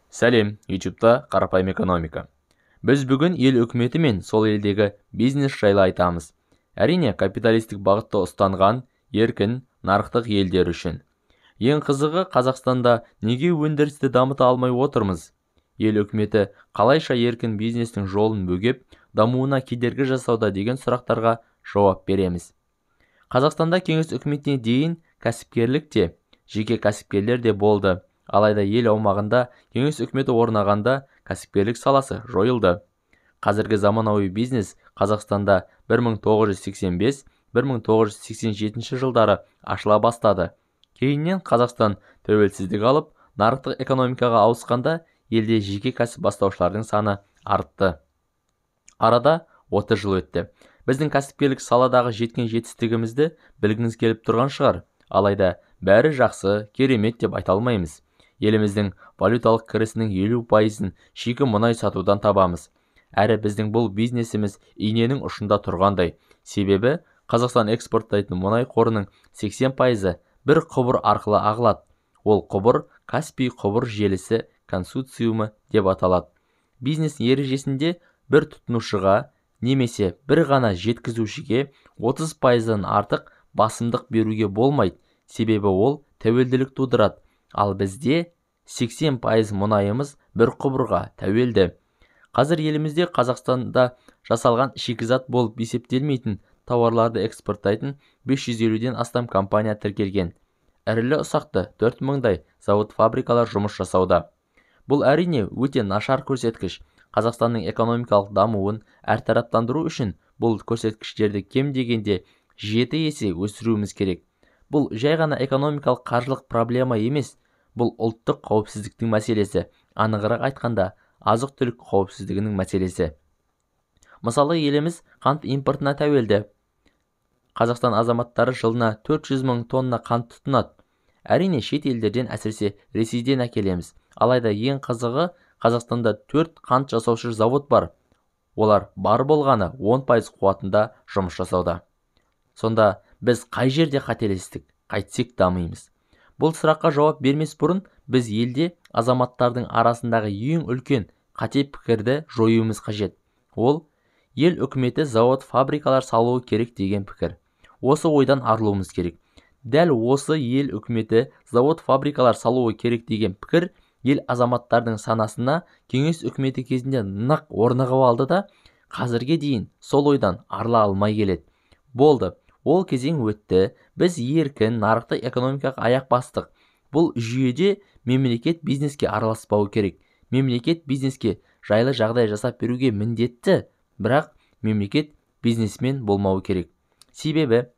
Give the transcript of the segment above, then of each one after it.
Сәлем, YouTube'да қарапайым экономика. Біз бүгін ел үкіметі мен сол елдегі бизнес жайлы айтамыз. Әрине, капиталистік бағытта ұстанған еркін нарықтық елдер үшін. Ең қызығы, Қазақстанда неге өндірісті дамыта алмай отырмыз? Ел үкіметі қалайша еркін бизнестің жолын бөгеп, дамуына кедергі жасауда деген сұрақтарға жауап береміз. Қазақстанда кеңес үкіметіне дейін кәсіпкерлік те, жеке кәсіпкерлер де болды. Алайда ел аумағында кеңес үкіметі орнағанда кәсіпкерлік саласы жойылды. Қазіргі заманауи бизнес Қазақстанда 1985-1987 жылдары ашыла бастады. Кейіннен Қазақстан тәуелсіздік алып, нарықтық экономикаға ауысқанда елде жеке кәсіп бастаушылардың саны артты. Арада 30 жыл өтті. Біздің кәсіпкерлік саладағы жеткен жетістігімізді білгіңіз келіп тұрған шығар. Алайда бәрі жақсы, керемет деп айта алмаймыз. Еліміздің валюталық кірісінің 50%-ын шикі мұнай сатудан табамыз. Әрі біздің бұл бизнесіміз иненің ұшында тұрғандай. Себебі Қазақстан экспорттайтын мұнай қорының 80%-ы бір құбыр арқылы ағылады. Ол құбыр Каспий құбыр желісі консорциумы деп аталады. Бизнес ережесінде бір тұтынушыға немесе бір ғана жеткізушіге 30%-дан артық басымдық беруге болмайды. Себебі ол тәуелділік тудырады. Ал бізде 80% мұнайымыз бір құбырға тәуелді. Қазір елімізде Қазақстанда жасалған шикізат болып есептелмейтін тауарларды экспорттайтын 550-ден астам компания тіркелген. Ірілі-ұсақты 4000-дай завод-фабрикалар жұмыс жасауда. Бұл әрине өте нашар көрсеткіш. Қазақстанның экономикалық дамуын әртараптандыру үшін бұл көрсеткіштерді кем дегенде 7 есе өсіруіміз керек. Бұл жай ғана экономикалық қаржылық проблема емес, бұл ұлттық қауіпсіздіктің мәселесі, анығырақ айтқанда, азық-түлік қауіпсіздігінің мәселесі. Мысалы, еліміз қант импортына тәуелді. Қазақстан азаматтары жылына 400 мың тонна қант тұтынады. Әрине, шет елдерден, әсіресе Ресейден әкелеміз. Алайда ең қызығы, Қазақстанда 4 қант жасаушы завод бар. Олар бар болғаны 10% қуатында жұмыс жасауда. Сонда біз қай жерде қателестік, қайтсек дамимыз? Бұл сұраққа жауап бермес бұрын, біз елде азаматтардың арасындағы ең үлкен қате пікірді жоюымыз қажет. Ол, ел үкіметі завод-фабрикалар салуы керек деген пікір. Осы ойдан арылуымыз керек. Дәл осы ел үкіметі завод-фабрикалар салуы керек деген пікір ел азаматтардың санасына кеңес үкіметі кезінде нақ орнығып алды да, қазірге дейін сол ойдан арыла алмай келеді. Болды. Ол кезең өтті, біз еркін нарықтық экономикаға аяқ бастық. Бұл жүйеде мемлекет бизнеске араласпауы керек. Мемлекет бизнеске жайлы жағдай жасап беруге міндетті, бірақ мемлекет бизнесмен болмауы керек. Себебі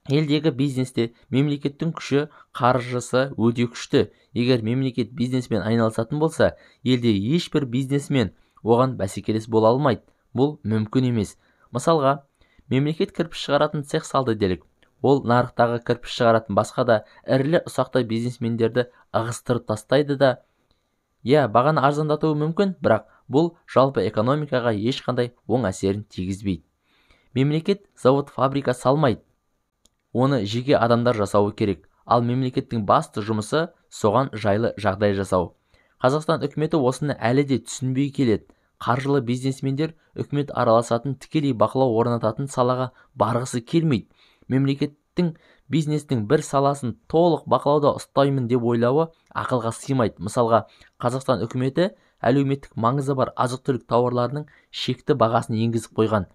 елдегі бизнесте мемлекеттің күші, қаржысы өте күшті. Егер мемлекет бизнесмен айналысатын болса, елде ешбір бизнесмен оған бәсекелес бола алмайды. Бұл мүмкін емес. Мысалға, мемлекет кірпіш шығаратын цех салды делік. Ол нарықтағы кірпіш шығаратын басқа да ірілі-ұсақты бизнесмендерді ығыстырып тастайды да, бағаны арзандатуы мүмкін, бірақ бұл жалпы экономикаға ешқандай оң әсерін тигізбейді. Мемлекет завод-фабрика салмайды. Оны жеке адамдар жасауы керек. Ал мемлекеттің басты жұмысы соған жайлы жағдай жасау. Қазақстан үкіметі осыны әлі де түсінбей келеді. Қаржылы бизнесмендер үкімет араласатын, тікелей бақылау орнататын салаға барғысы келмейді. Мемлекеттің бизнестің бір саласын толық бақылауда ұстаймын деп ойлауы ақылға сыймайды. Мысалға, Қазақстан үкіметі әлеуметтік маңызы бар азық-түлік тауарларының шекті бағасын енгізіп қойған.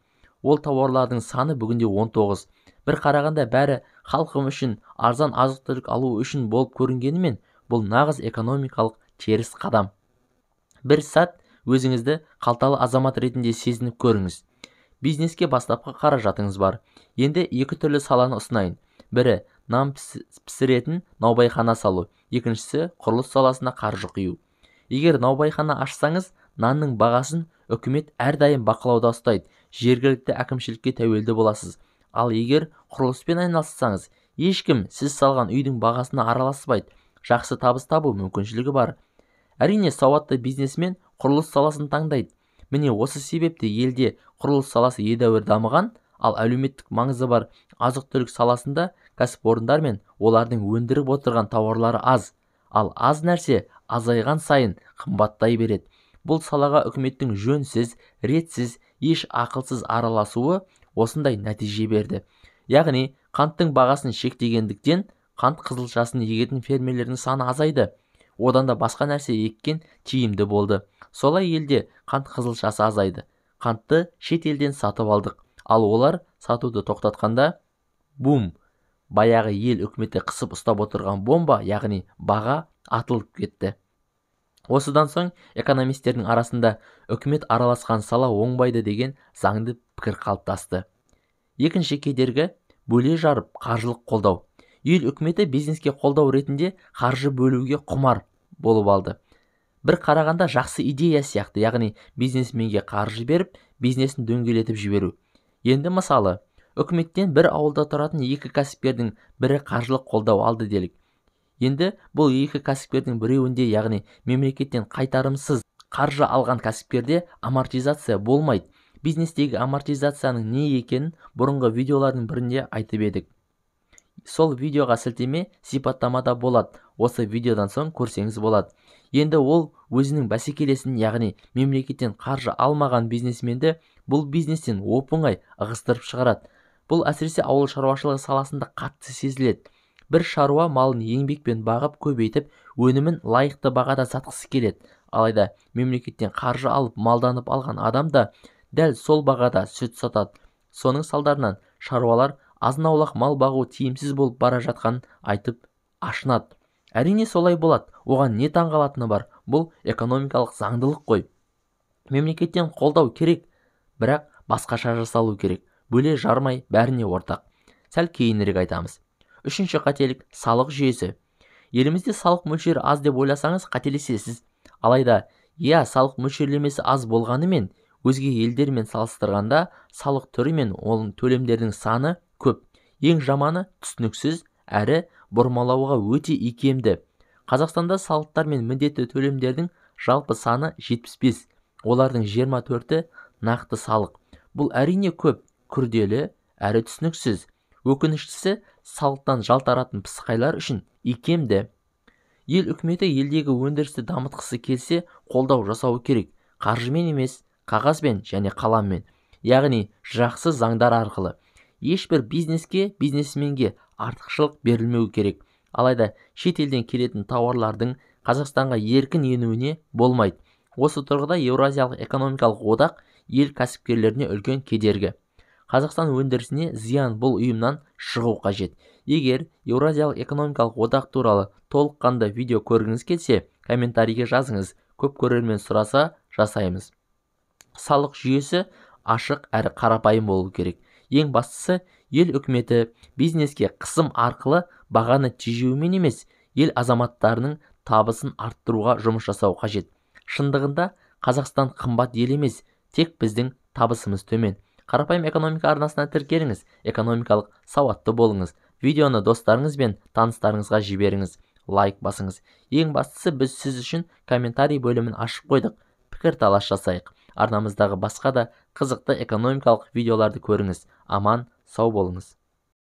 Ол тауарлардың саны бүгінде 19. Бір қарағанда бәрі халқым үшін арзан азық-түлік алу үшін болып көрінгенімен, бұл нағыз экономикалық теріс қадам. Бір сәт өзіңізді қалталы азамат ретінде сезініп көріңіз. Бизнеске бастапқы қаражатыңыз бар. Енді екі түрлі саланы ұсынайын. Бірі нан пісіретін наубайхана салу, екіншісі құрылыс саласына қаржы құю. Егер наубайхана ашсаңыз, нанның бағасын үкімет әрдайым бақылауда ұстайды. Жергілікті әкімшілікке тәуелді боласыз. Ал егер құрылыспен айналыссаңыз, ешкім сіз салған үйдің бағасына араласпайды. Жақсы табыс табу мүмкіншілігі бар. Әрине, сауатты бизнесмен құрылыс саласын таңдайды. Міне осы себепті елде құрылыс саласы едәуір дамыған, ал әлеуметтік маңызы бар азық-түлік саласында кәсіпорындар мен олардың өндіріп отырған тауарлары аз. Ал аз нәрсе азайған сайын қымбаттай береді. Бұл салаға үкіметтің жөнсіз, ретсіз, еш ақылсыз араласуы осындай нәтиже берді. Яғни, қанттың бағасын шектегендіктен қант қызылшасын егетін фермерлердің саны азайды. Одан да басқа нәрсе еккен тиімді болды. Солай елде қант қызылшасы азайды. Қантты шет елден сатып алдық. Ал олар сатуды тоқтатқанда, бум, баяғы ел үкіметі қысып ұстап отырған бомба, яғни баға атылып кетті. Осыдан соң экономистердің арасында үкімет араласқан сала оңбайды деген заңды пікір қалыптасты. Екінші кедергі бөле жарып қаржылық қолдау. Ел үкіметі бизнеске қолдау ретінде қаржы бөлуге құмар болып алды. Бір қарағанда жақсы идея сияқты, яғни бизнесменге қаржы беріп, бизнесін дөңгелетіп жіберу. Енді мысалы, үкіметтен бір ауылда тұратын екі кәсіпкердің бірі қаржылық қолдау алды делік. Енді бұл екі кәсіпкердің біреуінде, яғни мемлекеттен қайтарымсыз қаржы алған кәсіпкерде амортизация болмайды. Бизнестегі амортизацияның не екенін бұрынғы видеолардың бірінде айтып едік. Сол видеоға сілтеме сипаттамада болады. Осы видеодан соң көрсеңіз болады. Енді ол өзінің бәсекелесін, яғни мемлекеттен қаржы алмаған бизнесменді бұл бизнестен оп-оңай ығыстырып шығарады. Бұл әсіресе ауыл шаруашылығы саласында қатты сезіледі. Бір шаруа малын еңбекпен бағып көбейтіп, өнімін лайықты бағада сатқысы келеді. Алайда мемлекеттен қаржы алып малданып алған адам да дәл сол бағада сүт сатады. Соның салдарынан шаруалар азын-аулақ мал бағу тиімсіз болып бара жатқанын айтып ашынады. Әрине солай болады. Оған не таңғалатыны бар? Бұл экономикалық заңдылық қой. Мемлекеттен қолдау керек, бірақ басқаша жасалу керек. Бөле жармай бәріне ортақ. Сәл кейінірек айтамыз. Үшінші қателік – салық жүйесі. Елімізде салық мөлшері аз деп ойласаңыз қателесесіз. Алайда, салық мөлшерлемесі аз болғанымен, өзге елдермен салыстырғанда салық түрі мен оның төлемдердің саны көп. Ең жаманы түсініксіз әрі бұрмалауға өте икемді. Қазақстанда салықтар мен міндетті төлемдердің жалпы саны 75. Олардың 24-і нақты салық. Бұл әрине көп, күрделі әрі түсініксіз. Өкініштісі, салықтан жалтаратын пысықайлар үшін икемді. Ел үкіметі елдегі өндірісті дамытқысы келсе, қолдау жасауы керек. Қаржымен емес, қағазбен және қаламмен. Яғни жақсы заңдар арқылы. Ешбір бизнесменге артықшылық берілмеу керек. Алайда шет елден келетін тауарлардың Қазақстанға еркін енуіне болмайды. Осы тұрғыда Еуразиялық экономикалық одақ ел кәсіпкерлеріне үлкен кедергі. Қазақстан өндірісіне зиян бұл ұйымнан шығу қажет. Егер Еуразиялық экономикалық одақ туралы толыққанды видео көргіңіз келсе, комментарийге жазыңыз. Көп көрермен сұраса, жасаймыз. Салық жүйесі ашық әрі қарапайым болу керек. Ең бастысы, ел үкіметі бизнеске қысым арқылы бағаны тежеумен емес, ел азаматтарының табысын арттыруға жұмыс жасау қажет. Шындығында Қазақстан қымбат ел емес, тек біздің табысымыз төмен. Қарапайым экономика арнасына тіркеліңіз, экономикалық сауатты болыңыз. Видеоны достарыңыз бен таныстарыңызға жіберіңіз, лайк басыңыз. Ең бастысы, біз сіз үшін комментарий бөлімін ашып қойдық. Пікір талас жасайық. Арнамыздағы басқа да қызықты экономикалық видеоларды көріңіз. Аман, сау болыңыз.